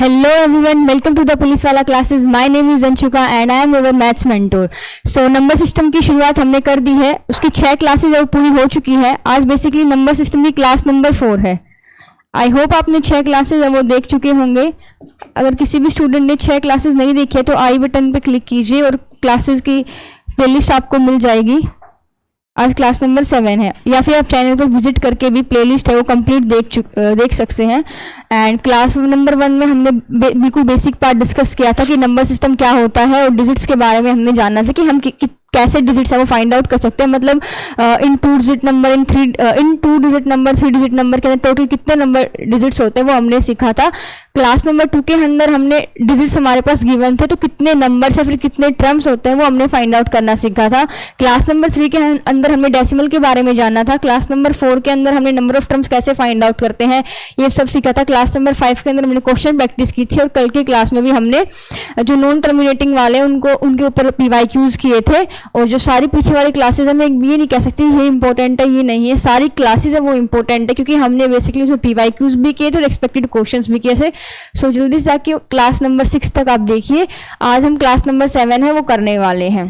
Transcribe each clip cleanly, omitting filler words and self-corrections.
Hello everyone, welcome to the police वाला classes. My name is Anshuka and I am your maths mentor. So number system की शुरुआत हमने कर दी है. उसकी 6 क्लासेज अब पूरी हो चुकी है. आज बेसिकली नंबर सिस्टम की क्लास नंबर 4 है. आई होप आपने 6 क्लासेज है वो देख चुके होंगे. अगर किसी भी स्टूडेंट ने 6 क्लासेज नहीं देखी है तो आई बटन पे क्लिक कीजिए और क्लासेज की प्लेलिस्ट आपको मिल जाएगी. आज क्लास नंबर 7 है, या फिर आप चैनल पर विजिट करके भी प्लेलिस्ट है वो कंप्लीट देख सकते हैं. एंड क्लास नंबर 1 में हमने बिल्कुल बेसिक पार्ट डिस्कस किया था कि नंबर सिस्टम क्या होता है और डिजिट्स के बारे में हमने जाना था कि हम कैसे डिजिट्स है वो फाइंड आउट कर सकते हैं. मतलब इन 2 digit number in 2 digit number 3 digit number के अंदर टोटल कितने नंबर डिजिट्स होते हैं वो हमने सीखा था. क्लास नंबर 2 के अंदर हमने डिजिट्स हमारे पास गिवन थे तो कितने नंबर या फिर कितने टर्म्स होते हैं वो हमने फाइंड आउट करना सीखा था. क्लास नंबर 3 के अंदर हमने डेसिमल के बारे में जाना था. क्लास नंबर 4 के अंदर हमने नंबर ऑफ टर्म्स कैसे फाइंड आउट करते हैं ये सब सीखा था. क्लास नंबर 5 के अंदर हमने क्वेश्चन प्रैक्टिस की थी और कल की क्लास में भी हमने जो नॉन टर्मिनेटिंग वाले उनके ऊपर PYQs किए थे. और जो सारी पीछे वाली क्लासेज है मैं ये नहीं कह सकती ये इंपॉर्टेंट है ये नहीं है, सारी क्लासेज है वो इंपॉर्टेंट है क्योंकि हमने बेसिकली उसमें PYQs भी किए थे और एक्सपेक्टेड क्वेश्चंस भी किए थे. सो जल्दी से आके क्लास नंबर 6 तक आप देखिए. आज हम क्लास नंबर 7 है वो करने वाले हैं.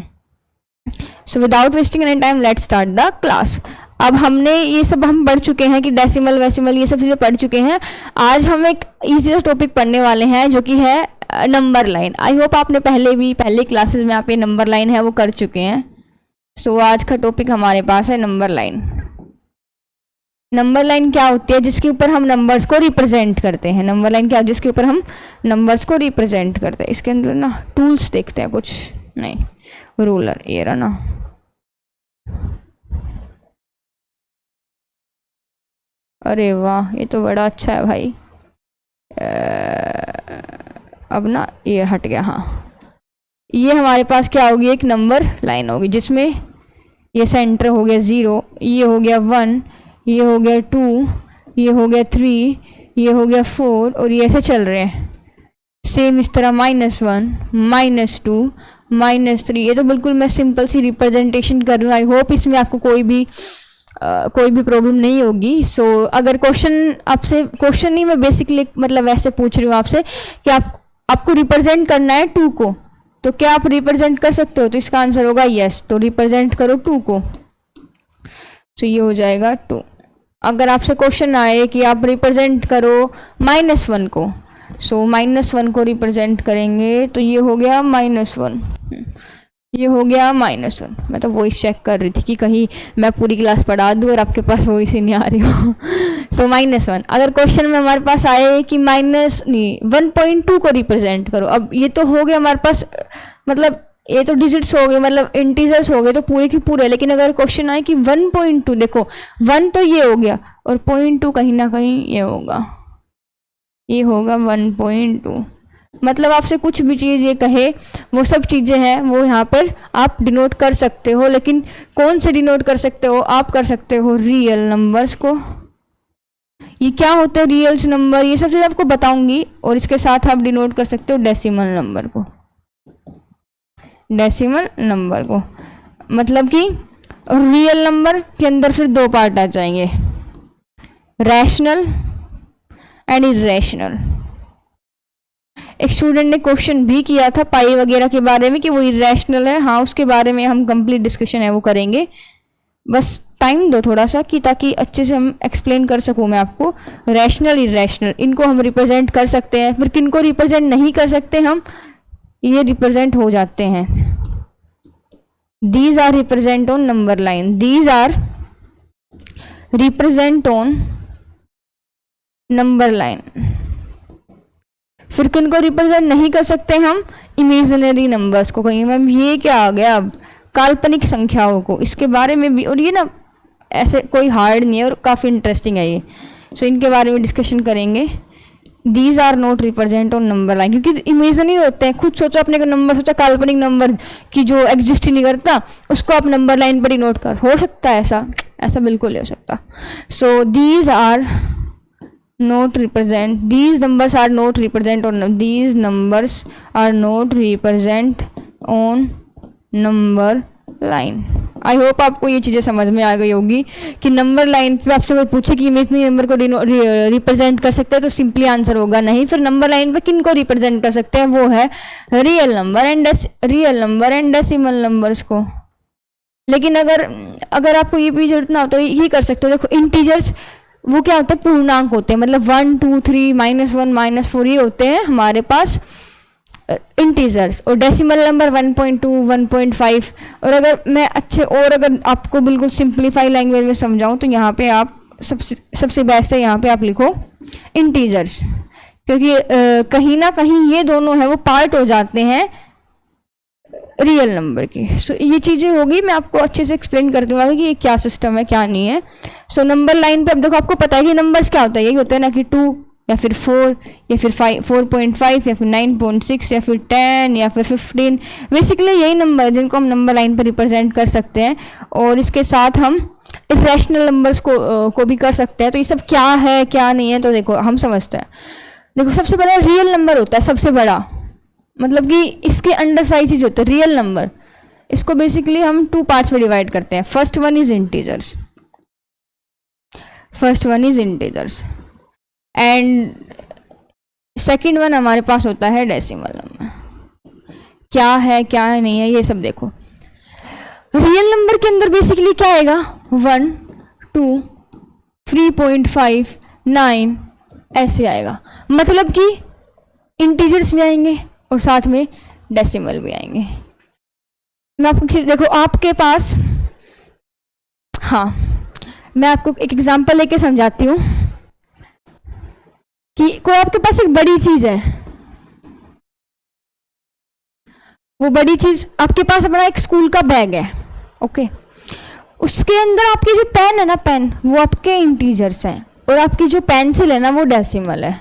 So without wasting any time let's start the class. अब हमने ये सब हम पढ़ चुके हैं कि डेसिमल वेसिमल ये सब चीज़ें पढ़ चुके हैं. आज हम एक ईजी सा टॉपिक पढ़ने वाले हैं जो कि है नंबर लाइन. आई होप आपने पहले क्लासेस में आप ये नंबर लाइन है वो कर चुके हैं. सो आज का टॉपिक हमारे पास है नंबर लाइन. नंबर लाइन क्या होती है? जिसके ऊपर हम नंबर्स को रिप्रेजेंट करते हैं. नंबर लाइन क्या, जिसके ऊपर हम नंबर्स को रिप्रेजेंट करते हैं. इसके अंदर ना टूल्स देखते हैं, कुछ नहीं, रूलर ये रहा ना. अरे वाह ये तो बड़ा अच्छा है भाई. अब ना ये हट गया. हाँ ये हमारे पास क्या होगी, एक नंबर लाइन होगी जिसमें ये सेंटर हो गया 0, ये हो गया 1, ये हो गया 2, ये हो गया 3, ये हो गया 4 और ये ऐसे चल रहे हैं. सेम इस तरह -1, -2, -3. ये तो बिल्कुल मैं सिंपल सी रिप्रेजेंटेशन कर रही हूँ. आई होप इसमें आपको कोई भी प्रॉब्लम नहीं होगी. सो अगर क्वेश्चन नहीं, मैं बेसिकली मतलब वैसे पूछ रही हूँ आपसे कि आपको रिप्रेजेंट करना है 2 को, तो क्या आप रिप्रेजेंट कर सकते हो? तो इसका आंसर होगा यस. तो रिप्रेजेंट करो 2 को. तो ये हो जाएगा 2. अगर आपसे क्वेश्चन आए कि आप रिप्रेजेंट करो -1 को, सो -1 को रिप्रेजेंट करेंगे तो ये हो गया -1, ये हो गया -1. मैं तो वॉइस चेक कर रही थी कि कहीं मैं पूरी क्लास पढ़ा दूँ और आपके पास वॉइस ही नहीं आ रही हो. सो -1. अगर क्वेश्चन में हमारे पास आए कि 1.2 को रिप्रेजेंट करो, अब ये तो हो गया हमारे पास, मतलब ये तो डिजिट्स हो गए, मतलब इंटीजर्स हो गए तो पूरे के पूरे. लेकिन अगर क्वेश्चन आए कि 1.2, देखो 1 तो ये हो गया और 0.2 कहीं ना कहीं ये होगा, ये होगा 1.2. मतलब आपसे कुछ भी चीज़ ये कहे वो सब चीज़ें हैं वो यहाँ पर आप डिनोट कर सकते हो. लेकिन कौन से डिनोट कर सकते हो? आप कर सकते हो रियल नंबर्स को. ये क्या होते हैं रियल्स नंबर, ये सब चीज़ आपको बताऊंगी. और इसके साथ आप डिनोट कर सकते हो डेसिमल नंबर को. डेसिमल नंबर को मतलब कि रियल नंबर के अंदर फिर 2 पार्ट आ जाएंगे, रैशनल एंड इरेशनल. एक स्टूडेंट ने क्वेश्चन भी किया था पाई वगैरह के बारे में कि वो इरेशनल है. हाँ उसके बारे में हम कंप्लीट डिस्कशन है वो करेंगे. बस टाइम दो थोड़ा सा कि ताकि अच्छे से हम एक्सप्लेन कर सकूँ मैं आपको. रैशनल इरेशनल इनको हम रिप्रेजेंट कर सकते हैं, फिर किनको रिप्रेजेंट नहीं कर सकते हम, ये रिप्रेजेंट हो जाते हैं. These are represent on number line. These are represent on number line. फिर किनको रिप्रेजेंट नहीं कर सकते हम? इमेजिनरी नंबर्स को. कहीं मैम ये क्या आ गया, अब काल्पनिक संख्याओं को, इसके बारे में भी. और ये ना ऐसे कोई हार्ड नहीं है और काफ़ी इंटरेस्टिंग है ये. सो इनके बारे में डिस्कशन करेंगे. These are not represent on number line क्योंकि इमेजिनरी होते हैं. खुद सोचो अपने को नंबर, सोचा काल्पनिक नंबर की जो एग्जिस्ट ही नहीं करता उसको आप नंबर लाइन पर ही नोट कर. हो सकता है ऐसा बिल्कुल नहीं हो सकता. So these are not represent, these numbers are not represent on, these numbers are not represent on number line. I hope आपको ये चीज़ें समझ में आ गई होगी कि नंबर लाइन पे आपसे कोई पूछे कि इमेजिनरी नंबर को रिप्रेजेंट कर सकते हैं तो सिंपली आंसर होगा नहीं। फिर नंबर लाइन पे किन को रिप्रेजेंट कर सकते हैं, वो है real number and decimal numbers को। लेकिन अगर आपको ये भी जरूरत ना हो तो ये कर सकते हो। देखो इंटीजर्स वो क्या होता है, पूर्णांक होते हैं, मतलब 1 2 3 -1 -4 ये होते हैं हमारे पास इंटीजर्स। और डेसिमल नंबर 1.2 1.5। और अगर आपको बिल्कुल सिंप्लीफाई लैंग्वेज में समझाऊं तो यहाँ पे आप सबसे बेस्ट है, यहाँ पे आप लिखो इंटीजर्स, क्योंकि कहीं ना कहीं ये दोनों है वो पार्ट हो जाते हैं रियल नंबर की। सो ये चीज़ें होगी, मैं आपको अच्छे से एक्सप्लेन कर दूंगा कि ये क्या सिस्टम है क्या नहीं है। सो नंबर लाइन पे अब देखो आपको पता है कि नंबर्स क्या होता है, यही होता है ना कि 2 या फिर 4 या फिर 4.5 या फिर 9.6 या फिर 10 या फिर 15। बेसिकली यही नंबर है जिनको हम नंबर लाइन पर रिप्रेजेंट कर सकते हैं। और इसके साथ हम इरेशनल नंबर्स को भी कर सकते हैं। तो ये सब क्या है क्या नहीं है तो देखो हम समझते हैं। देखो सबसे बड़ा रियल नंबर होता है, सबसे बड़ा मतलब कि इसके अंडर साइज होते हैं रियल नंबर। इसको बेसिकली हम 2 पार्ट्स में डिवाइड करते हैं। First one is integers and second one हमारे पास होता है डेसिमल नंबर। क्या है क्या नहीं है ये सब देखो। रियल नंबर के अंदर बेसिकली क्या आएगा, 1 2 3.5 9 ऐसे आएगा, मतलब कि इंटीजर्स भी आएंगे और साथ में डेसिमल भी आएंगे। मैं आपको देखो आपके पास, हाँ मैं आपको एक एग्जांपल लेके समझाती हूँ कि कोई आपके पास एक बड़ी चीज है, वो बड़ी चीज आपके पास अपना एक स्कूल का बैग है, ओके। उसके अंदर आपकी जो पेन है ना, पेन वो आपके इंटीजर्स हैं और आपकी जो पेंसिल है ना वो डेसिमल है।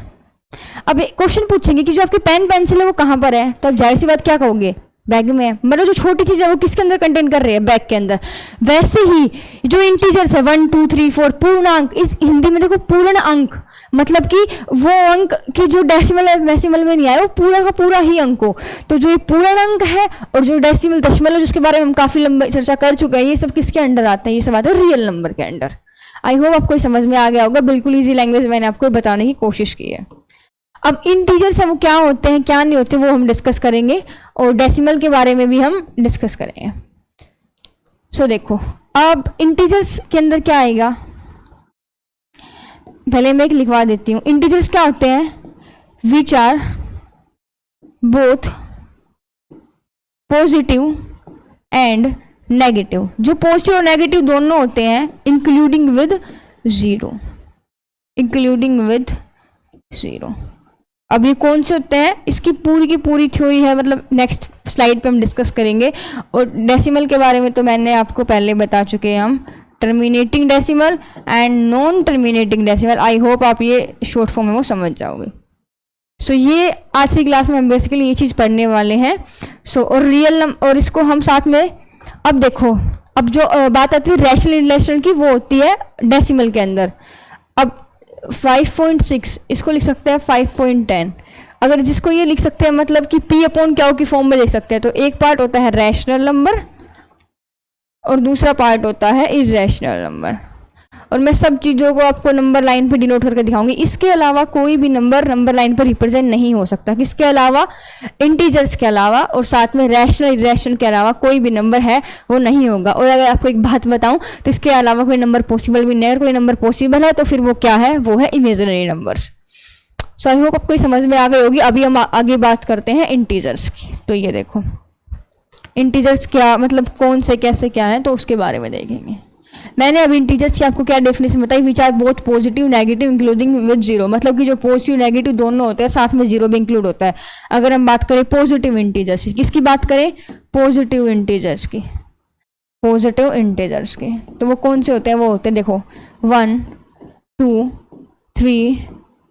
अब क्वेश्चन पूछेंगे कि जो आपकी पेन पेंसिल है वो कहाँ पर है, तो अब जाहिर सी बात क्या कहोगे, बैग में है। मतलब जो छोटी चीज है वो किसके अंदर कंटेन कर रही है, बैग के अंदर। वैसे ही जो इंटीजर्स है 1 2 3 4 पूर्णांक, इस हिंदी में देखो पूर्ण अंक, मतलब कि वो अंक कि जो डेसिमल है डेसिमल में नहीं आया, वो पूरा का पूरा ही अंक हो। तो जो ये पूर्ण अंक है और जो डेसिमल दशमलव है जिसके बारे में हम काफी लंबी चर्चा कर चुके हैं, ये सब किसके अंडर आते हैं, ये सब आते हैं रियल नंबर के अंडर। आई होप आपको समझ में आ गया होगा, बिल्कुल ईजी लैंग्वेज मैंने आपको बताने की कोशिश की है। अब इंटीजर्स है वो क्या होते हैं क्या नहीं होते वो हम डिस्कस करेंगे और डेसिमल के बारे में भी हम डिस्कस करेंगे। सो देखो अब इंटीजर्स के अंदर क्या आएगा, पहले मैं एक लिखवा देती हूँ। इंटीजर्स क्या होते हैं, which are both positive and negative. जो पॉजिटिव और नेगेटिव दोनों होते हैं, इंक्लूडिंग विद जीरो। अब ये कौन से होते हैं, इसकी पूरी की पूरी थ्योरी है, मतलब नेक्स्ट स्लाइड पे हम डिस्कस करेंगे। और डेसिमल के बारे में तो मैंने आपको पहले बता चुके हैं हम, terminating decimal and non terminating decimal. I hope आप ये शॉर्ट फॉर्म में वो समझ जाओगे। सो ये आज की क्लास में हम बेसिकली ये चीज़ पढ़ने वाले हैं। सो और रियल और इसको हम साथ में, अब देखो अब जो बात आती है रैशनल इरेशनल की, वो होती है डेसिमल के अंदर। अब 5.6 इसको लिख सकते हैं 5.10। अगर जिसको ये लिख सकते हैं मतलब कि P अपॉन क्या की फॉर्म में लिख सकते हैं। तो एक पार्ट होता है रैशनल नंबर और दूसरा पार्ट होता है इरेशनल नंबर। और मैं सब चीज़ों को आपको नंबर लाइन पे डिनोट करके दिखाऊंगी। इसके अलावा कोई भी नंबर लाइन पर रिप्रेजेंट नहीं हो सकता। किसके अलावा, इंटीजर्स के अलावा, और साथ में रैशनल इरेशनल के अलावा कोई भी नंबर है वो नहीं होगा। और अगर आपको एक बात बताऊं तो इसके अलावा कोई नंबर पॉसिबल भी नहीं है। अगर कोई नंबर पॉसिबल है तो फिर वो क्या है, वो है imaginary numbers. So I hope आपको समझ में आ गई होगी। अभी हम आगे बात करते हैं इंटीजर्स की। तो ये देखो इंटीजर्स क्या मतलब कौन से कैसे क्या है, तो उसके बारे में देखेंगे। मैंने अब इंटीजर्स की आपको क्या डेफिनेशन बताई, which are both positive negative including with zero. मतलब कि जो पॉजिटिव नेगेटिव दोनों होते हैं, साथ में जीरो भी इंक्लूड होता है। अगर हम बात करें पॉजिटिव इंटीजर्स की, किसकी बात करें, पॉजिटिव इंटीजर्स की, तो वो कौन से होते हैं, वो होते हैं देखो 1 2 3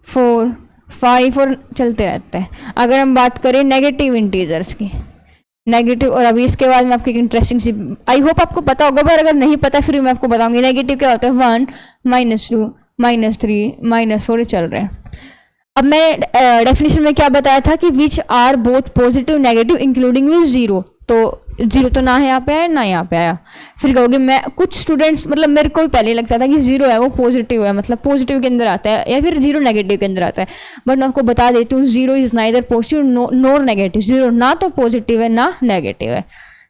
4 5 और चलते रहते हैं। अगर हम बात करें नेगेटिव इंटीजर्स की, नेगेटिव, और अभी इसके बाद मैं आपको एक इंटरेस्टिंग सी, आई होप आपको पता होगा, पर अगर नहीं पता फिर मैं आपको बताऊंगी। नेगेटिव क्या होता है, 1 -2 -3 -4 चल रहे हैं। अब मैं डेफिनेशन में क्या बताया था कि which are both positive negative including with zero. तो जीरो तो ना यहाँ पे आया ना यहाँ पे आया। फिर कहोगे मैं, कुछ स्टूडेंट्स मतलब मेरे को भी पहले लगता था कि जीरो है वो पॉजिटिव है, मतलब पॉजिटिव के अंदर आता है, या फिर जीरो नेगेटिव के अंदर आता है। बट मैं आपको बता देती हूँ zero is neither positive NOR negative. Zero ना तो पॉजिटिव है ना नेगेटिव है।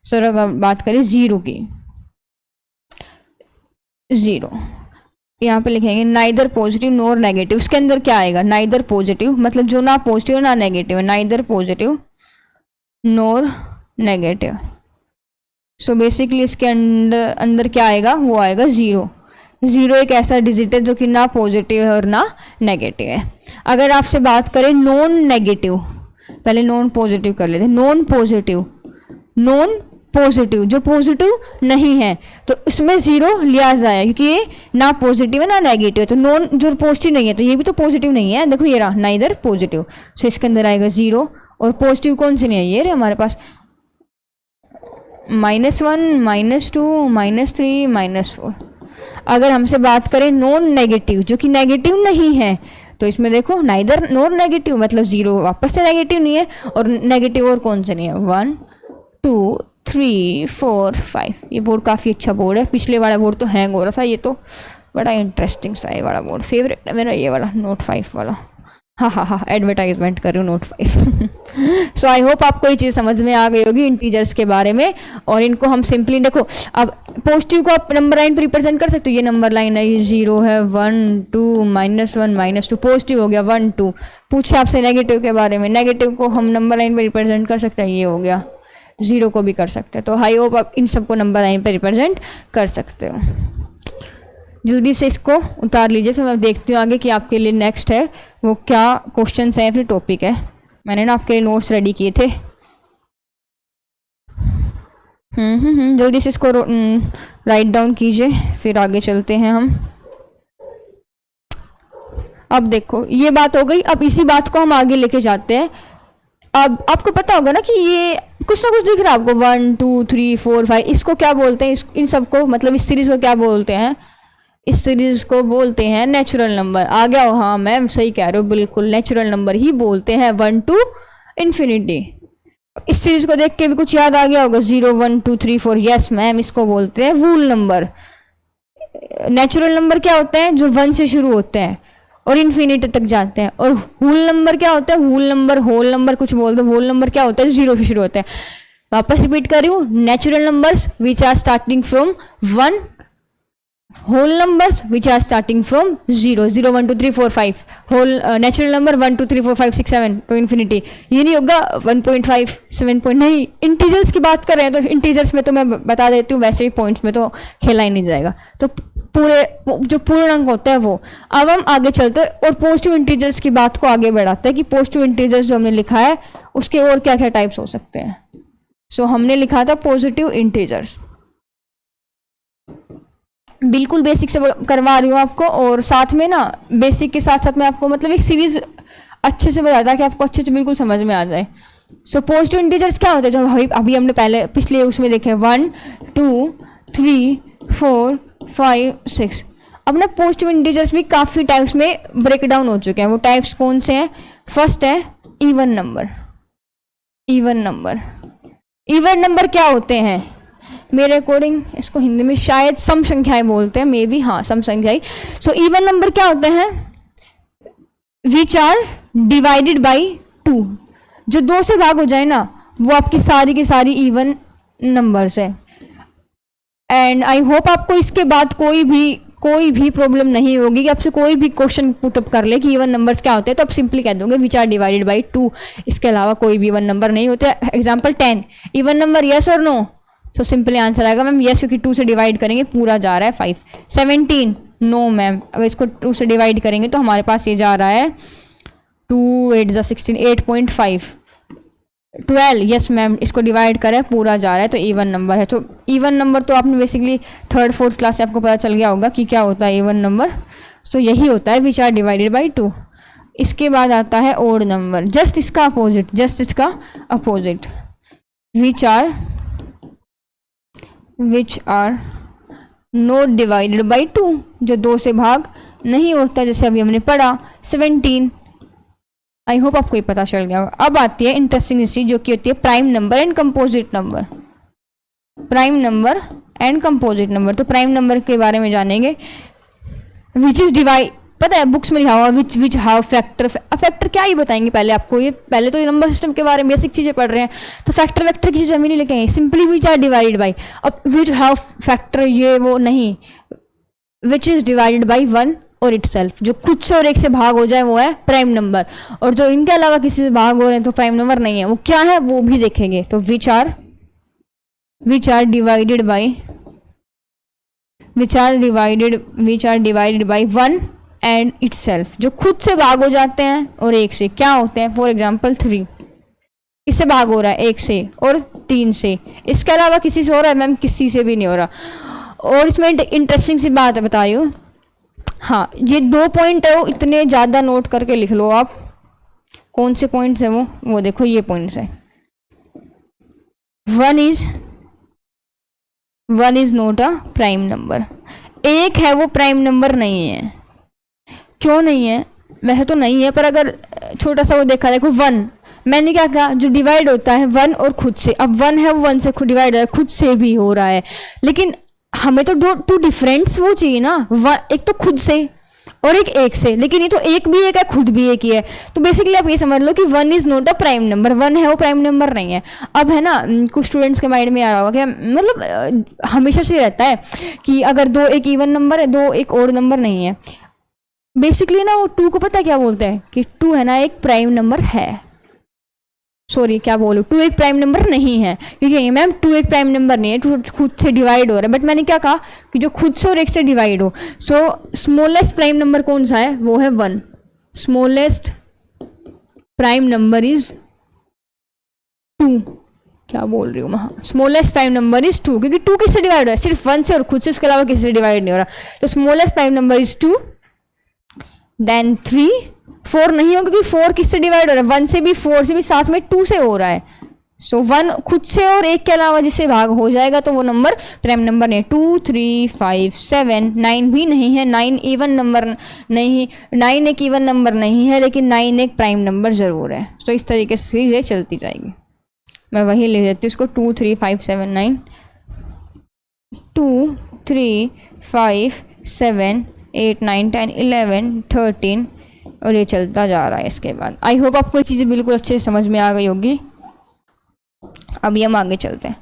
सर अगर बात करें जीरो की, जीरो यहाँ पे लिखेंगे नाइदर पॉजिटिव नोर नेगेटिव। उसके अंदर क्या आएगा? नाइदर पॉजिटिव, मतलब जो ना पॉजिटिव ना नेगेटिव है, नाइदर पॉजिटिव नोर नेगेटिव। सो बेसिकली इसके अंदर क्या आएगा? वो आएगा जीरो। जीरो एक ऐसा डिजिट है जो कि ना पॉजिटिव है और ना नेगेटिव है। अगर आपसे बात करें नॉन नेगेटिव, पहले नॉन पॉजिटिव कर लेते हैं। नॉन पॉजिटिव, नॉन पॉजिटिव जो पॉजिटिव नहीं है तो इसमें जीरो लिया जाए, क्योंकि ये ना पॉजिटिव है ना नेगेटिव है। तो नॉन जो पॉजिटिव नहीं है तो ये भी तो पॉजिटिव नहीं है, देखो ये रहा नाइदर पॉजिटिव। सो इसके अंदर आएगा जीरो। और पॉजिटिव कौन से नहीं है? ये रहे हमारे पास -1 -2 -3 -4। अगर हमसे बात करें नॉन नेगेटिव जो कि नेगेटिव नहीं है तो इसमें देखो नाइदर नॉन नेगेटिव मतलब जीरो वापस से नेगेटिव नहीं है, और नेगेटिव और कौन से नहीं है? 1 2 3 4 5। ये बोर्ड काफ़ी अच्छा बोर्ड है। पिछले वाला बोर्ड तो हैंग हो रहा था, ये तो बड़ा इंटरेस्टिंग सा ये वाला बोर्ड। फेवरेट है मेरा ये वाला नोट 5 वाला। हाँ, एडवर्टाइजमेंट कर रही हूँ नोट 5। सो आई होप आपको ये चीज़ समझ में आ गई होगी इंटीजर्स के बारे में। और इनको हम सिंपली देखो, अब पॉजिटिव को आप नंबर लाइन पर रिप्रेजेंट कर सकते हो। ये नंबर लाइन है, ये जीरो है, 1 2 -1 -2 पॉजिटिव हो गया 1 2। पूछे आपसे नेगेटिव के बारे में, नेगेटिव को हम नंबर लाइन पर रिप्रेजेंट कर सकते हैं, ये हो गया। जीरो को भी कर सकते हैं। तो आई होप आप इन सबको नंबर लाइन पर रिप्रेजेंट कर सकते हो। जल्दी से इसको उतार लीजिए, फिर मैं देखती हूँ आगे कि आपके लिए नेक्स्ट है वो क्या क्वेश्चन है या फिर टॉपिक है। मैंने ना आपके नोट्स रेडी किए थे। जल्दी से इसको राइट डाउन कीजिए, फिर आगे चलते हैं हम। अब देखो ये बात हो गई, अब इसी बात को हम आगे लेके जाते हैं। अब आपको पता होगा ना कि ये कुछ ना कुछ दिख रहा है आपको, 1 2 3 4 5, इसको क्या बोलते हैं? इन सबको मतलब इस सीरीज को क्या बोलते हैं? इस सीरीज को बोलते हैं नेचुरल नंबर। आ गया हो? हाँ मैम सही कह रहे हो, बिल्कुल नेचुरल नंबर ही बोलते हैं 1 to इन्फिनिटी। इस सीरीज को देख के भी कुछ याद आ गया होगा, 0 1 2 3 4। यस मैम, इसको बोलते हैं वूल नंबर। नेचुरल नंबर क्या होते हैं? जो 1 से शुरू होते हैं और इन्फिनिटी तक जाते हैं। और होल नंबर क्या होता है? होल नंबर, होल नंबर कुछ बोलते हैं। होल नंबर क्या होता है? जो 0 से शुरू होते हैं। वापस रिपीट कर रही हूँ, natural numbers which are starting from 1, whole numbers which are starting from 0 0 1 2 3 4 5, whole natural number 1 2 3 4 5 6 7 to infinity। ये नहीं होगा 1.5 7 point, नहीं। इंटीजर्स की बात कर रहे हैं तो इंटीजर्स में तो मैं बता देती हूँ, वैसे ही पॉइंट्स में तो खेला ही नहीं जाएगा। तो पूरे जो पूर्णांक होता है वो। अब हम आगे चलते हैं और पॉजिटिव इंटीजर्स की बात को आगे बढ़ाते हैं कि पॉजिटिव इंटीजर्स जो हमने लिखा है उसके और क्या क्या टाइप्स हो सकते हैं। सो हमने लिखा था पॉजिटिव इंटीजर्स, बिल्कुल बेसिक से करवा रही हूँ आपको, और साथ में ना बेसिक के साथ साथ मैं आपको मतलब एक सीरीज अच्छे से बताता कि आपको अच्छे से बिल्कुल समझ में आ जाए। सो पॉजिटिव इंटीजर्स क्या होते हैं जो अभी हमने पहले पिछले उसमें देखे, 1 2 3 4 5 6। अब ना पॉजिटिव इंटीजर्स भी काफ़ी टाइप्स में ब्रेक डाउन हो चुके हैं। वो टाइप्स कौन से हैं? फर्स्ट है even number. Even number, even number क्या होते हैं? मेरे अकॉर्डिंग इसको हिंदी में शायद सम संख्याएं बोलते हैं, मे बी, हाँ सम संख्याएं। सो इवन नंबर क्या होते हैं? Which are divided by 2। जो 2 से भाग हो जाए ना वो आपकी सारी की सारी इवन नंबर्स है। एंड आई होप आपको इसके बाद कोई भी प्रॉब्लम नहीं होगी कि आपसे कोई भी क्वेश्चन पुटअप कर ले कि इवन नंबर्स क्या होते हैं, तो आप सिंपली कह दोगे विच आर डिवाइडेड बाई 2। इसके अलावा कोई भी इवन नंबर नहीं होते। एग्जाम्पल 10, इवन नंबर यस और नो? सो सिंपली आंसर आएगा मैम यस, क्योंकि 2 से डिवाइड करेंगे पूरा जा रहा है 5। 17 नो मैम, अगर इसको 2 से डिवाइड करेंगे तो हमारे पास ये जा रहा है 2 8 16 8.5। 12 यस मैम, इसको डिवाइड करें पूरा जा रहा है, तो इवन नंबर है। तो इवन नंबर तो आपने बेसिकली 3rd 4th क्लास से आपको पता चल गया होगा कि क्या होता है इवन नंबर। सो यही होता है विच आर डिवाइडेड बाई 2। इसके बाद आता है ओड नंबर, जस्ट इसका opposite, which are not divided by 2, जो 2 से भाग नहीं होता, जैसे अभी हमने पढ़ा 17। आई होप आपको ये पता चल गया। अब आती है इंटरेस्टिंग चीज जो कि होती है prime number and composite number. Prime number and composite number. तो प्राइम नंबर के बारे में जानेंगे। विच इज डिवाइड, पता है बुक्स में लिखा हुआ विच हाउ फैक्टर। फैक्टर क्या ही बताएंगे पहले आपको, ये पहले तो ये नंबर सिस्टम के बारे में बेसिक चीज़ें पढ़ रहे हैं, तो फैक्टर वैक्टर की चीज़ें हम नहीं लिखे हैं, simply which are divided by. अब विच हाउ फैक्टर ये वो नहीं, which is divided by one और इटसेल्फ, जो खुद से और एक से भाग हो जाए वो है प्राइम नंबर, और जो इनके अलावा किसी से भाग हो रहे हैं तो प्राइम नंबर नहीं है। वो क्या है वो भी देखेंगे। तो which are divided by one and itself, जो खुद से भाग हो जाते हैं और एक से। क्या होते हैं? फॉर एग्जाम्पल 3 इससे भाग हो रहा है, एक से और 3 से, इसके अलावा किसी से हो रहा है? मैम किसी से भी नहीं हो रहा। और इसमें इंटरेस्टिंग सी बात बता रही हूँ, हाँ ये 2 पॉइंट है वो इतने ज़्यादा नोट करके लिख लो आप। कौन से पॉइंट्स है वो देखो, ये पॉइंट्स है। One is not a prime number, एक है वो प्राइम नंबर नहीं है। क्यों नहीं है? वैसे तो नहीं है, पर अगर छोटा सा वो देखा, देखो 1, मैंने क्या कहा, जो डिवाइड होता है 1 और खुद से। अब 1 है वो 1 से खुद डिवाइड है, खुद से भी हो रहा है, लेकिन हमें तो टू डिफरेंट्स वो चाहिए ना, एक तो खुद से और एक से, लेकिन ये तो एक भी एक है, खुद भी एक ही है। तो बेसिकली आप ये समझ लो कि 1 is not a prime number, 1 है वो प्राइम नंबर नहीं है। अब है ना, कुछ स्टूडेंट्स के माइंड में आ रहा होगा क्या, मतलब हमेशा से रहता है कि अगर 2 एक इवन नंबर है, 2 एक ओड नंबर नहीं है। बेसिकली ना वो 2 को पता क्या बोलते हैं कि 2 है ना एक प्राइम नंबर है, सॉरी क्या बोलूँ, 2 एक प्राइम नंबर नहीं है, क्योंकि मैम 2 एक प्राइम नंबर नहीं है, 2 खुद से डिवाइड हो रहा है। बट मैंने क्या कहा कि जो खुद से और एक से डिवाइड हो। सो स्मॉलेस्ट प्राइम नंबर कौन सा है? वो है 1। Smallest prime number is 2। क्या बोल रही हूँ मैं, स्मॉलेस्ट प्राइम नंबर इज 2, क्योंकि 2 किससे डिवाइड हो रहा है? सिर्फ 1 से और खुद से, उसके अलावा किसी से डिवाइड नहीं हो रहा। तो smallest prime number is 2, then 3, 4 नहीं हो, क्योंकि 4 किससे डिवाइड हो रहा है? 1 से भी, 4 से भी, साथ में 2 से हो रहा है। सो 1 खुद से और एक के अलावा जिससे भाग हो जाएगा तो वो नंबर प्राइम नंबर नहीं। 2, 3, 5, 7, 9 भी नहीं है, 9 इवन नंबर नहीं, 9 एक इवन नंबर नहीं है, लेकिन 9 एक प्राइम नंबर ज़रूर है। सो इस तरीके से ये चलती जाएगी। मैं वही ले लेती हूँ इसको, 2, 3, 5, 7, 9, 2, 3, 5, 7, 8, 9, 10, 11, 13 और ये चलता जा रहा है। इसके बाद आई होप आपको ये चीज़ें बिल्कुल अच्छे से समझ में आ गई होगी। अभी हम आगे चलते हैं।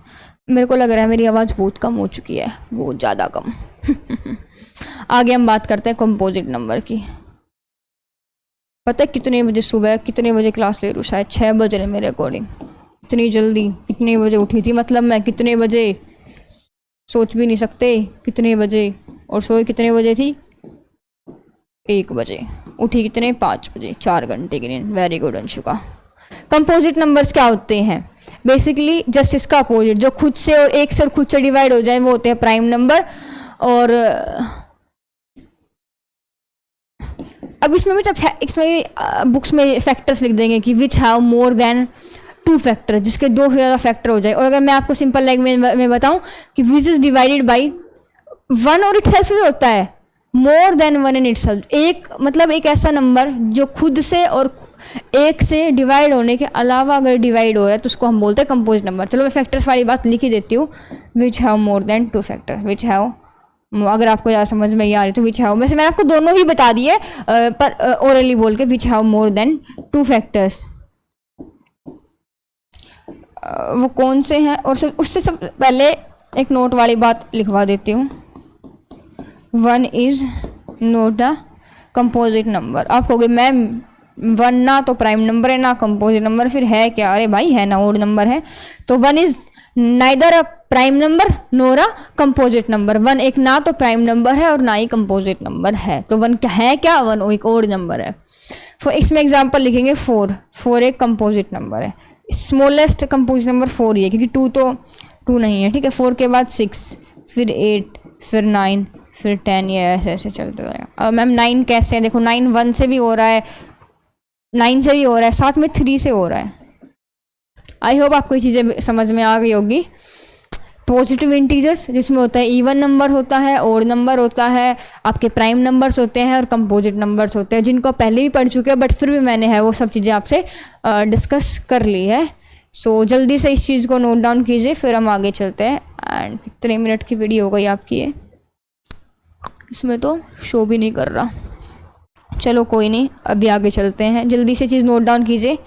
मेरे को लग रहा है मेरी आवाज़ बहुत कम हो चुकी है, बहुत ज़्यादा कम। आगे हम बात करते हैं कंपोजिट नंबर की। पता है कितने बजे सुबह, कितने बजे क्लास ले रही हूँ? शायद 6 बजे मेरे अकॉर्डिंग। इतनी जल्दी कितने बजे उठी थी, मतलब मैं कितने बजे सोच भी नहीं सकते कितने बजे, और सोई कितने बजे थी? 1 बजे। उठी कितने? 5 बजे। 4 घंटे की नींद। Very good Anshuka. Composite numbers क्या होते हैं? बेसिकली जस्ट इसका अपोजिट, जो खुद से और एक से और खुद से डिवाइड हो जाए वो होते हैं प्राइम नंबर। और अब इसमें बुक्स में फैक्टर्स लिख देंगे कि which have more than 2 factor, जिसके 2 से ज़्यादा फैक्टर हो जाए। और अगर मैं आपको सिंपल लैंग्वेज में बताऊं कि विच इज डिवाइडेड बाई 1 और इटसेल्फ भी होता है, मोर देन 1 इन इटसेल्फ। एक मतलब एक ऐसा नंबर जो खुद से और एक से डिवाइड होने के अलावा अगर डिवाइड हो रहा है तो उसको हम बोलते हैं कंपोजिट नंबर। चलो मैं फैक्टर्स वाली बात लिख ही देती हूँ। Which have more than 2 factor, which have, अगर आपको ज़्यादा समझ में आ रही तो विच हैव, वैसे मैंने आपको दोनों ही बता दिए पर ओरली बोल के, which have more than 2 factors. वो कौन से हैं? और उससे सब पहले एक नोट वाली बात लिखवा देती हूँ। 1 is not a composite number. आप कहोगे मैम 1 ना तो प्राइम नंबर है ना कंपोजिट नंबर, फिर है क्या? अरे भाई है ना, ओड नंबर है। तो 1 is neither a prime number NOR a composite number. 1 एक ना तो प्राइम नंबर है और ना ही कंपोजिट नंबर है। तो 1 क्या है? क्या 1 एक ओड नंबर है। इसमें एग्जाम्पल लिखेंगे 4 एक कंपोजिट नंबर है। स्मॉलेस्ट कंपोजिट नंबर 4 ही है, क्योंकि 2 तो 2 नहीं है, ठीक है। 4 के बाद 6, फिर 8, फिर 9, फिर 10, ये ऐसे ऐसे चलते जाएगा। अब मैम 9 कैसे है? देखो 9 1 से भी हो रहा है, 9 से भी हो रहा है, साथ में 3 से हो रहा है। आई होप आपको ये चीज़ें समझ में आ गई होगी। पॉजिटिव इंटीजर्स जिसमें होता है इवन नंबर होता है, ओड नंबर होता है, आपके प्राइम नंबर्स होते हैं और कंपोजिट नंबर्स होते हैं, जिनको पहले भी पढ़ चुके हैं बट फिर भी मैंने है वो सब चीज़ें आपसे डिस्कस कर ली है। सो जल्दी से इस चीज़ को नोट डाउन कीजिए, फिर हम आगे चलते हैं। एंड कितने मिनट की वीडियो हो गई आपकी ये, इसमें तो शो भी नहीं कर रहा। चलो कोई नहीं, अभी आगे चलते हैं। जल्दी से चीज़ नोट डाउन कीजिए,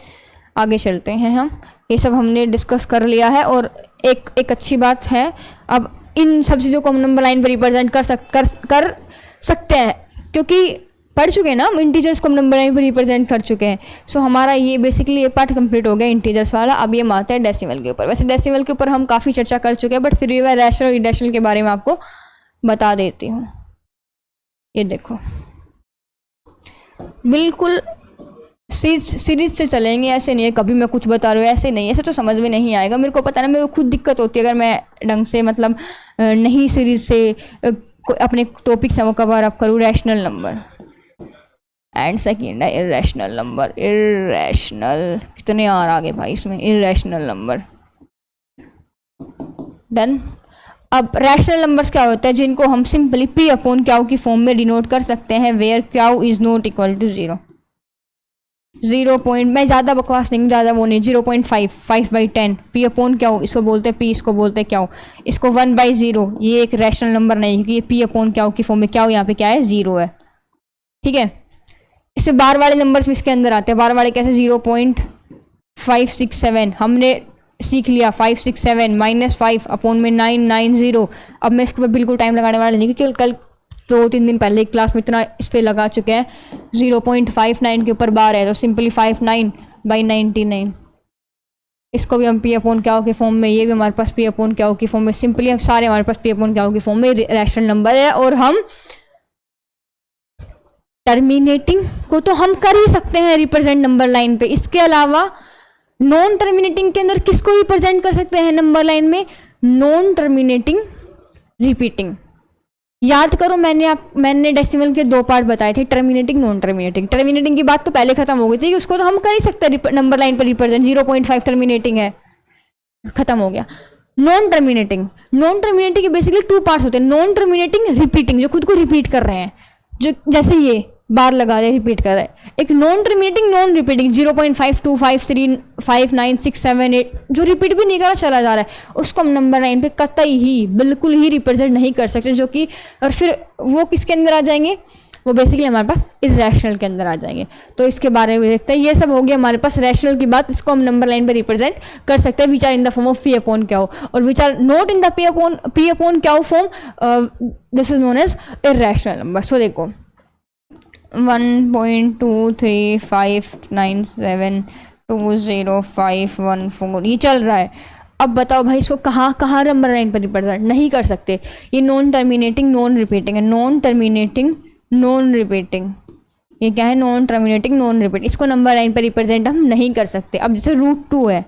आगे चलते हैं हम। ये सब हमने डिस्कस कर लिया है। और एक अच्छी बात है, अब इन सब चीज़ों को हम नंबर लाइन पर रिप्रेजेंट कर सकते हैं, क्योंकि पढ़ चुके हैं ना हम इंटीजर्स को हम नंबर लाइन पर रिप्रेजेंट कर चुके हैं। सो हमारा ये बेसिकली ये पार्ट कंप्लीट हो गया इंटीजर्स वाला। अब ये हम आते हैं डेसिमल के ऊपर। वैसे डेसिमल के ऊपर हम काफ़ी चर्चा कर चुके हैं, बट फिर भी मैं रैशनल और इरेशनल के बारे में आपको बता देती हूँ। ये देखो, बिल्कुल सीरीज से चलेंगे, ऐसे नहीं है कभी मैं कुछ बता रही हूँ, ऐसे नहीं, ऐसे तो समझ में नहीं आएगा। मेरे को पता ना, मेरे को खुद दिक्कत होती है अगर मैं ढंग से मतलब नहीं सीरीज से अपने टॉपिक से वो कवर अप करूँ। रैशनल नंबर एंड सेकेंड है इरेशनल नंबर। इरेशनल कितने आ आगे भाई इसमें, इरेशनल नंबर। डन। अब रैशनल नंबर्स क्या होता है, जिनको हम सिंपली पी अपॉन क्याउ की फॉर्म में डिनोट कर सकते हैं, where q is not equal to 0। 0 point, मैं ज़्यादा बकवास नहीं, ज़्यादा वो नहीं, 0.5, 5/10 पी अपॉन क्याउ, इसको बोलते हैं पी, इसको बोलते हैं क्याउ। इसको 1/0, ये एक रैशनल नंबर नहीं, क्योंकि ये पी अपॉन क्याउ की फॉर्म में क्याउ यहाँ पे क्या है, 0 है। ठीक है, इससे बार वाले नंबर्स भी इसके अंदर आते हैं। बार वाले कैसे, 0.567 हमने सीख लिया, 567 -5 अपॉन में 990। अब मैं इसके ऊपर बिल्कुल टाइम लगाने वाला नहीं, क्योंकि कल 2-3 दिन पहले एक क्लास में इतना इस पर लगा चुके हैं। 0.59 के ऊपर बार है, तो सिंपली 59/99। इसको भी हम पी अपॉन क्याउ के फॉर्म में, ये भी हमारे पास पी अपॉन क्याउ की फॉर्म में, सिंपली हम सारे हमारे पास पी अपॉन क्याउ की फॉर्म में रैशनल नंबर है। और हम टर्मिनेटिंग को तो हम कर ही सकते हैं रिप्रेजेंट नंबर लाइन पे। इसके अलावा नॉन टर्मिनेटिंग के अंदर किसको रिप्रेजेंट कर सकते हैं नंबर लाइन में, नॉन टर्मिनेटिंग रिपीटिंग। याद करो, मैंने डेसिमल के 2 पार्ट बताए थे, टर्मिनेटिंग नॉन टर्मिनेटिंग। टर्मिनेटिंग की बात तो पहले खत्म हो गई थी कि उसको तो हम कर ही सकते हैं नंबर लाइन पर रिप्रेजेंट। 0.5 टर्मिनेटिंग है, खत्म हो गया। नॉन टर्मिनेटिंग के बेसिकली 2 पार्ट्स होते हैं, नॉन टर्मिनेटिंग, रिपीटिंग, जो खुद को रिपीट कर रहे हैं, जो जैसे ये बार लगा रहे रिपीट कर रहे हैं। एक नॉन टर्मिनेटिंग नॉन रिपीटिंग, 0.52, 53, 59, 6, 7, 8, जो रिपीट भी नहीं करा चला जा रहा है, उसको हम नंबर लाइन पे कतई ही बिल्कुल ही रिप्रेजेंट नहीं कर सकते। जो कि और फिर वो किसके अंदर आ जाएंगे, वो बेसिकली हमारे पास इरेशनल के अंदर आ जाएंगे। तो इसके बारे में देखते हैं। ये सब हो गया हमारे पास रैशनल की बात, इसको हम नंबर लाइन पे रिप्रेजेंट कर सकते हैं, which are in the form of p upon q, और which are not in the p upon q form, this is known as irrational number. So देखो 1.2359720514 ये चल रहा है। अब बताओ भाई, इसको कहाँ नंबर लाइन पर रिप्रेजेंट नहीं कर सकते। ये नॉन टर्मिनेटिंग नॉन रिपीटिंग है, नॉन टर्मिनेटिंग नॉन रिपीटिंग, ये क्या है, नॉन टर्मिनेटिंग नॉन रिपीट। इसको नंबर लाइन पर रिप्रेजेंट हम नहीं कर सकते। अब जैसे √2 है,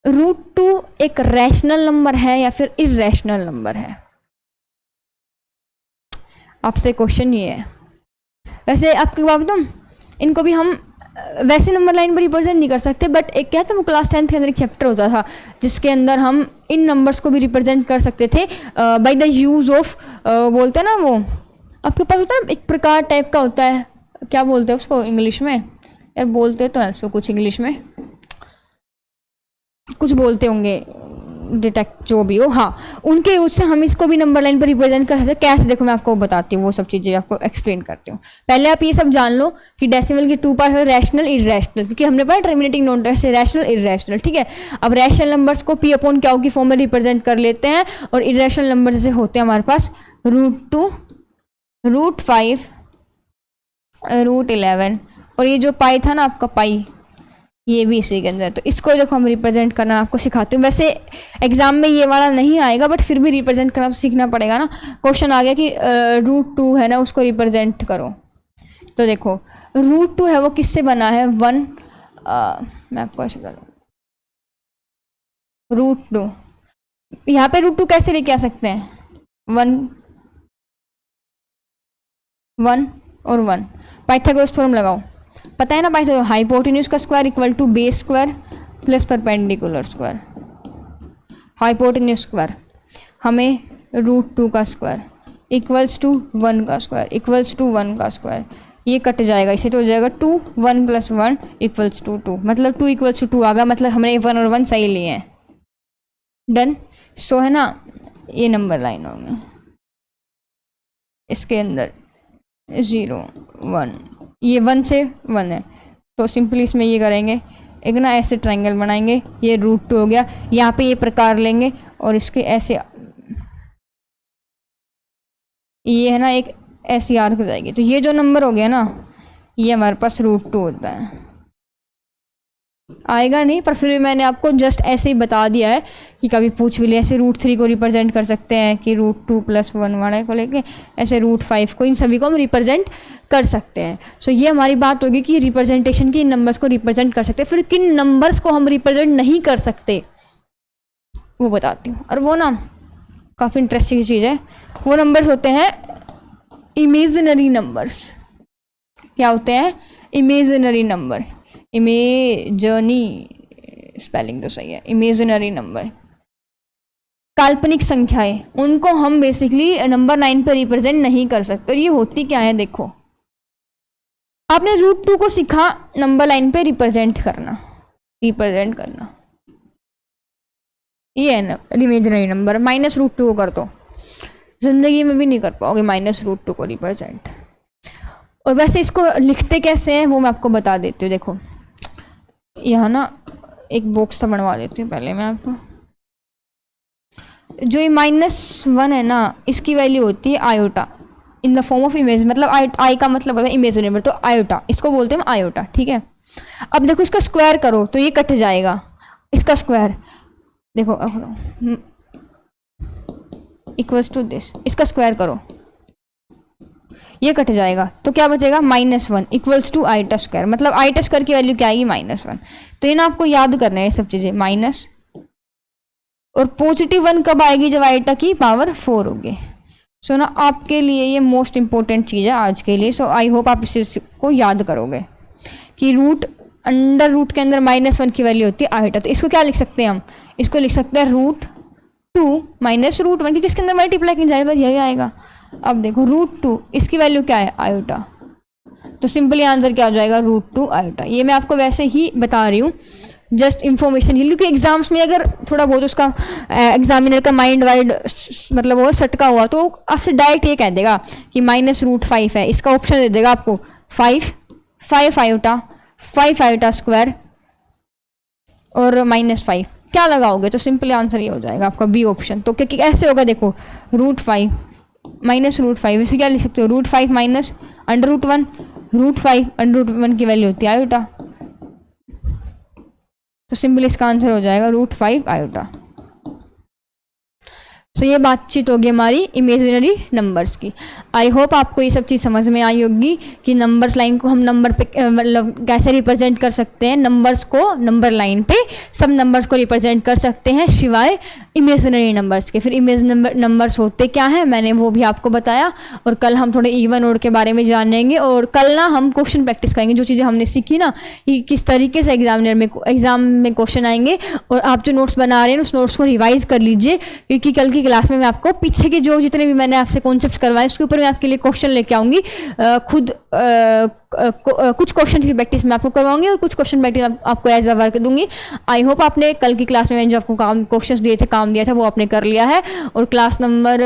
√2 एक रैशनल नंबर है या फिर इरेशनल नंबर है, आपसे क्वेश्चन ये है। वैसे आपके बात बताऊं, इनको भी हम वैसे नंबर लाइन पर रिप्रेजेंट नहीं कर सकते, बट एक क्या था, वो क्लास 10th के अंदर एक चैप्टर होता था जिसके अंदर हम इन नंबर्स को भी रिप्रेजेंट कर सकते थे बाय द यूज ऑफ, बोलते हैं ना वो, आपके पास होता है ना एक प्रकार टाइप का होता है, क्या बोलते हैं उसको इंग्लिश में, यार बोलते तो हैं उसको कुछ इंग्लिश में, कुछ बोलते होंगे, डिटेक्ट जो भी हो, हाँ, उनके यूज से हम इसको भी नंबर लाइन पर रिप्रेजेंट कर सकते हैं। कैसे, देखो मैं आपको बताती हूँ, वो सब चीज़ें आपको एक्सप्लेन करती हूँ। पहले आप ये सब जान लो कि डेसिमल के 2 पार्ट्स है, रैशनल इरेशनल, क्योंकि हमने पढ़ा टर्मिनेटिंग नॉन रैशनल इरेशनल। ठीक है, अब रैशनल नंबर्स को पी अपॉन क्याउ की फॉर्म में रिप्रेजेंट कर लेते हैं, और इरेशनल नंबर जैसे होते हैं हमारे पास √2, √5, √11, और ये जो पाई था ना आपका पाई, ये भी इसी के अंदर। तो इसको देखो हम रिप्रेजेंट करना आपको सिखाती हूँ। वैसे एग्जाम में ये वाला नहीं आएगा, बट फिर भी रिप्रेजेंट करना तो सीखना पड़ेगा ना। क्वेश्चन आ गया कि √2 है ना, उसको रिप्रेजेंट करो। तो देखो √2 है वो किससे बना है, 1, मैं आपको ऐसे बता दूँ, √2 यहाँ पे √2 कैसे लेके आ सकते हैं, 1 और 1, पाइथागोरस थ्योरम लगाओ, पता है ना भाई, हाइपोटेन्यूज का square equal to base square plus perpendicular square. Hypotenuse square हमें √2 का स्क्वायर इक्वल्स टू 1 का स्क्वायर इक्वल्स टू 1 का स्क्वायर ये कट जाएगा, इसे तो हो जाएगा 2, 1 + 1 = 2, मतलब 2 = 2 आ गया, मतलब हमने 1 और 1 सही लिए हैं। डन। सो है ना, ये नंबर लाइन होंगे, इसके अंदर 0, 1, ये 1 से 1 है, तो सिंपली इसमें ये करेंगे, एक ना ऐसे ट्रायंगल बनाएंगे, ये √2 हो गया, यहाँ पे ये प्रकार लेंगे और इसके ऐसे ये है ना एक ऐसी आर्क हो जाएगी, तो ये जो नंबर हो गया ना, ये हमारे पास √2 होता है। आएगा नहीं, पर फिर भी मैंने आपको जस्ट ऐसे ही बता दिया है कि कभी पूछ भी लिया, ऐसे √3 को रिप्रेजेंट कर सकते हैं कि √2 + 1 वाले को लेके, ऐसे √5 को, इन सभी को हम रिप्रेजेंट कर सकते हैं। सो ये हमारी बात होगी कि रिप्रेजेंटेशन की इन नंबर्स को रिप्रेजेंट कर सकते हैं। फिर किन नंबर्स को हम रिप्रेजेंट नहीं कर सकते वो बताती हूँ, और वो ना काफ़ी इंटरेस्टिंग चीज़ है। वो नंबर्स होते हैं इमेजिनरी नंबर्स। क्या होते हैं? Imaginary number. इमेजनी स्पेलिंग तो सही है, इमेजिनरी नंबर, काल्पनिक संख्याएं, उनको हम बेसिकली नंबर 9 पे रिप्रेजेंट नहीं कर सकते। और ये होती क्या है, देखो आपने √2 को सीखा नंबर लाइन पे रिप्रेजेंट करना, ये है ना इमेजिनरी नंबर। -√2 को कर दो, जिंदगी में भी नहीं कर पाओगे -√2 को रिप्रेजेंट। और वैसे इसको लिखते कैसे हैं वो मैं आपको बता देती हूँ। देखो यहाँ ना एक बॉक्स सा बनवा देती हूँ पहले मैं आपको। जो ये -1 है ना, इसकी वैल्यू होती है iota in the form of image, मतलब आई का मतलब होता है इमेजिनरी नंबर, तो आयोटा, इसको बोलते हैं हम आयोटा, ठीक है। अब देखो इसका स्क्वायर करो तो ये कट जाएगा, इसका स्क्वायर देखो = दिस, इसका स्क्वायर करो ये कट जाएगा, तो क्या बचेगा -1 = आयोटा स्क्वायर, मतलब आयोटा स्क्वायर की वैल्यू क्या आएगी -1। तो ये ना आपको याद करना है ये सब चीज़ें, माइनस और +1 कब आएगी, जब आयोटा की पावर 4 होगी। सो ना आपके लिए ये मोस्ट इंपॉर्टेंट चीज़ है आज के लिए। सो आई होप आप इस को याद करोगे कि अंडर रूट के अंदर -1 की वैल्यू होती है आयोटा। तो इसको क्या लिख सकते हैं हम, इसको लिख सकते हैं √2 - √1, क्योंकि इसके अंदर मल्टीप्लाई की जाए यही आएगा। अब देखो √2 इसकी वैल्यू क्या है, आयोटा, तो सिंपली आंसर क्या हो जाएगा, √2 आयोटा। ये मैं आपको वैसे ही बता रही हूँ, जस्ट इन्फॉर्मेशन ही, क्योंकि एग्जाम्स में अगर थोड़ा बहुत उसका एग्जामिनर का माइंड वाइड मतलब वो सटका हुआ तो आपसे डायरेक्ट ये कह देगा कि -√5 है, इसका ऑप्शन दे देगा आपको 5 आयोटा स्क्वायर और -5, क्या लगाओगे, तो सिंपली आंसर ये हो जाएगा आपका बी ऑप्शन। तो क्योंकि ऐसे होगा, देखो √5 -√5, इसे क्या लिख सकते हो, √5 - √1, √5 √1 की वैल्यू होती है आयोटा, तो सिंपली इसका आंसर हो जाएगा √5 आयोटा। सो ये बातचीत होगी हमारी इमेजिनरी नंबर्स की। आई होप आपको ये सब चीज़ समझ में आई होगी कि नंबर्स लाइन को हम नंबर पे मतलब कैसे रिप्रेजेंट कर सकते हैं, नंबर्स को नंबर लाइन पे सब नंबर्स को रिप्रेजेंट कर सकते हैं सिवाय इमेजिनरी नंबर्स के। फिर इमेजिनरी नंबर्स होते क्या हैं मैंने वो भी आपको बताया, और कल हम थोड़े इवन ओड के बारे में जानेंगे, और कल ना हम क्वेश्चन प्रैक्टिस करेंगे, जो चीज़ें हमने सीखी ना कि किस तरीके से एग्जाम में क्वेश्चन आएंगे। और आप जो नोट्स बना रहे हैं उस नोट्स को रिवाइज कर लीजिए, क्योंकि कल की क्लास में मैं आपको पीछे के जो जितने भी मैंने आपसे कॉन्सेप्ट्स करवाए उसके ऊपर मैं आपके लिए क्वेश्चन लेके आऊँगी। खुद कुछ क्वेश्चन की प्रैक्टिस मैं आपको करवाऊंगी और कुछ क्वेश्चन प्रैक्टिस आपको एज अ वर्क दूंगी। आई होप आपने कल की क्लास में मैंने जो आपको क्वेश्चंस दिए थे, काम दिया था, वो आपने कर लिया है। और क्लास नंबर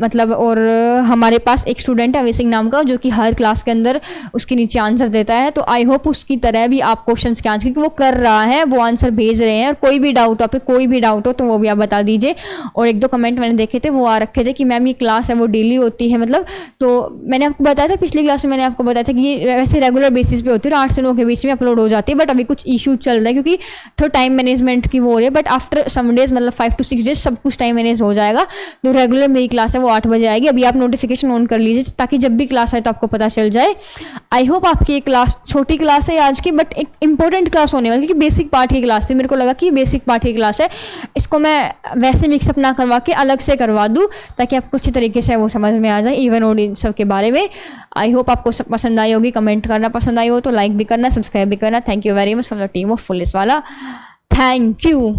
मतलब और हमारे पास एक स्टूडेंट है अवैसिंग नाम का, जो कि हर क्लास के अंदर उसके नीचे आंसर देता है, तो आई होप उसकी तरह भी आप क्वेश्चन के आंसर, क्योंकि वो कर रहा है, वो आंसर भेज रहे हैं, और कोई भी डाउट आप कोई भी डाउट हो तो वो भी आप बता दीजिए। और 1-2 कमेंट मैंने देखे थे, वो आ रखे थे कि मैम ये क्लास है वो डेली होती है, मतलब तो मैंने आपको बताया था पिछली क्लास में, मैंने आपको बताया था कि ये वैसे रेगुलर बेसिस पे होती है और 8 से 9 के बीच में अपलोड हो जाती है, बट अभी कुछ इशू चल रहा है क्योंकि थोड़ा टाइम मैनेजमेंट की वो हो रही है, बट आफ्टर सम डेज मतलब 5 to 6 डेज सब कुछ टाइम मैनेज हो जाएगा। तो रेगुलर मेरी क्लास है वो 8 बजे आएगी। अभी आप नोटिफिकेशन ऑन कर लीजिए ताकि जब भी क्लास आए तो आपको पता चल जाए। आई होप आपकी ये क्लास छोटी क्लास है आज की, बट एक इंपॉर्टेंट क्लास होने वाली, क्योंकि बेसिक पार्ट की क्लास थी, मेरे को लगा कि बेसिक पार्ट की क्लास है, इसको मैं वैसे मिक्सअप ना करवा के अलग से करवा दूँ ताकि आपको अच्छी तरीके से वो समझ में आ जाए इवन और इन सब के बारे में। आई होप आपको सब पसंद आई होगी। कमेंट करना पसंद आई हो तो लाइक भी करना, सब्सक्राइब भी करना। Thank you very much from the team of police वाला। Thank you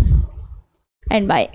and bye.